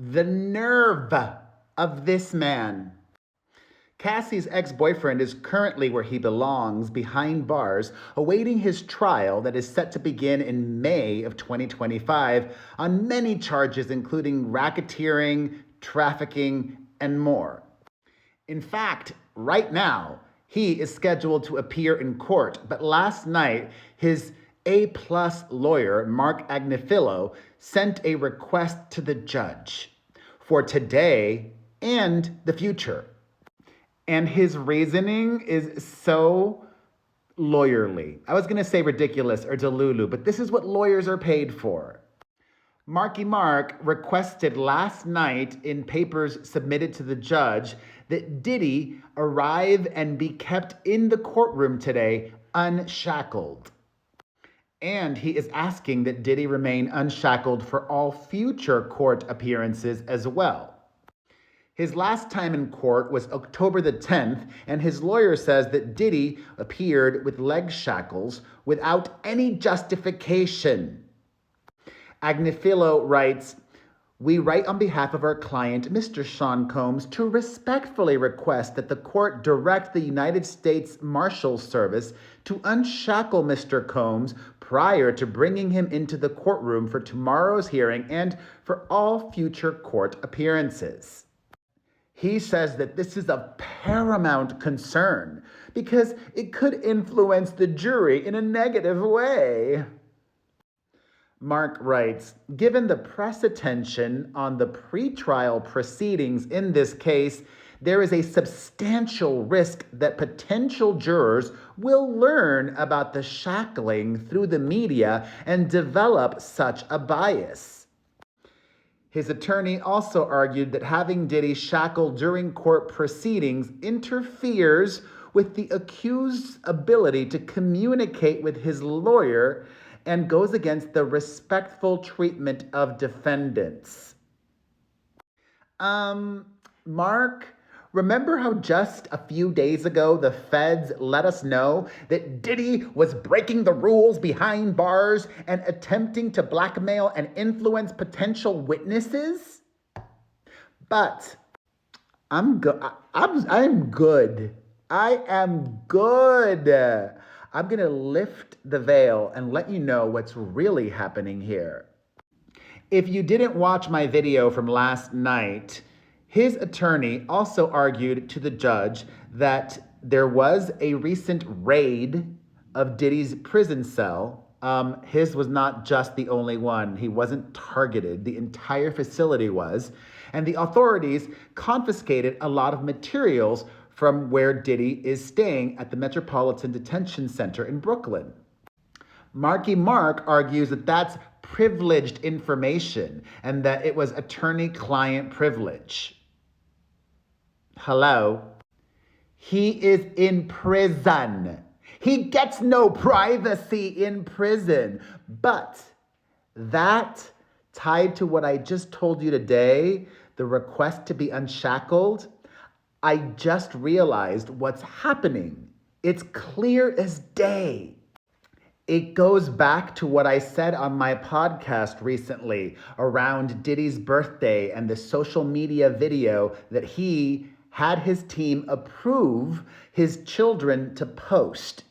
The nerve of this man. Cassie's ex-boyfriend is currently where he belongs, behind bars, awaiting his trial that is set to begin in May of 2025 on many charges including racketeering, trafficking, and more. In fact, right now, he is scheduled to appear in court, but last night, his A-plus lawyer, Mark Agnifilo, sent a request to the judge for today and the future. And his reasoning is so lawyerly. I was going to say ridiculous or delulu, but this is what lawyers are paid for. Marky Mark requested last night in papers submitted to the judge that Diddy arrive and be kept in the courtroom today unshackled. And he is asking that Diddy remain unshackled for all future court appearances as well. His last time in court was October the 10th, and his lawyer says that Diddy appeared with leg shackles without any justification. Agnifilo writes, "We write on behalf of our client, Mr. Sean Combs, to respectfully request that the court direct the United States Marshals Service to unshackle Mr. Combs prior to bringing him into the courtroom for tomorrow's hearing and for all future court appearances." He says that this is of paramount concern because it could influence the jury in a negative way. Mark writes, "Given the press attention on the pretrial proceedings in this case, there is a substantial risk that potential jurors will learn about the shackling through the media and develop such a bias." His attorney also argued that having Diddy shackled during court proceedings interferes with the accused's ability to communicate with his lawyer and goes against the respectful treatment of defendants. Mark, remember how just a few days ago the feds let us know that Diddy was breaking the rules behind bars and attempting to blackmail and influence potential witnesses? But I'm good. I'm good. I am good. I'm going to lift the veil and let you know what's really happening here. If you didn't watch my video from last night, his attorney also argued to the judge that there was a recent raid of Diddy's prison cell. His was not just the only one. He wasn't targeted. The entire facility was. And the authorities confiscated a lot of materials from where Diddy is staying at the Metropolitan Detention Center in Brooklyn. Marky Mark argues that that's privileged information and that it was attorney-client privilege. Hello? He is in prison. He gets no privacy in prison. But that, tied to what I just told you today, the request to be unshackled, I just realized what's happening. It's clear as day. It goes back to what I said on my podcast recently around Diddy's birthday and the social media video that he had his team approve his children to post.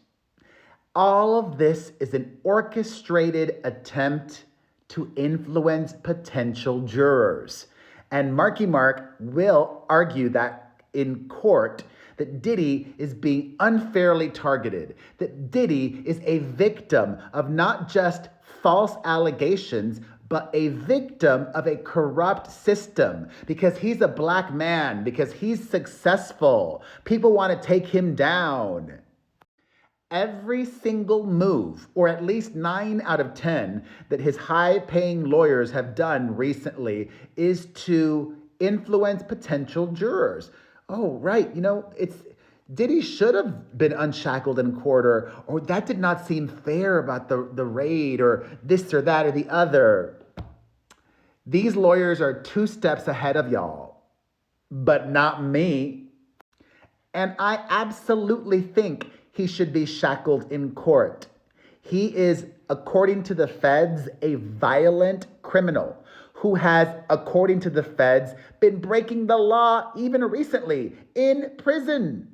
All of this is an orchestrated attempt to influence potential jurors. And Marky Mark will argue that in court that Diddy is being unfairly targeted, that Diddy is a victim of not just false allegations, but a victim of a corrupt system because he's a black man, because he's successful. People want to take him down. Every single move, or at least 9 out of 10, that his high-paying lawyers have done recently is to influence potential jurors. Oh, right, Diddy should have been unshackled in court, or that did not seem fair about the raid, or this or that or the other. These lawyers are 2 steps ahead of y'all, but not me. And I absolutely think he should be shackled in court. He is, according to the feds, a violent criminal who has, according to the feds, been breaking the law even recently in prison.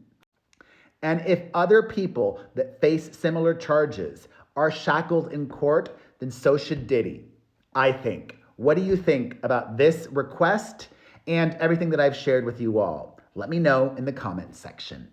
And if other people that face similar charges are shackled in court, then so should Diddy, I think. What do you think about this request and everything that I've shared with you all? Let me know in the comments section.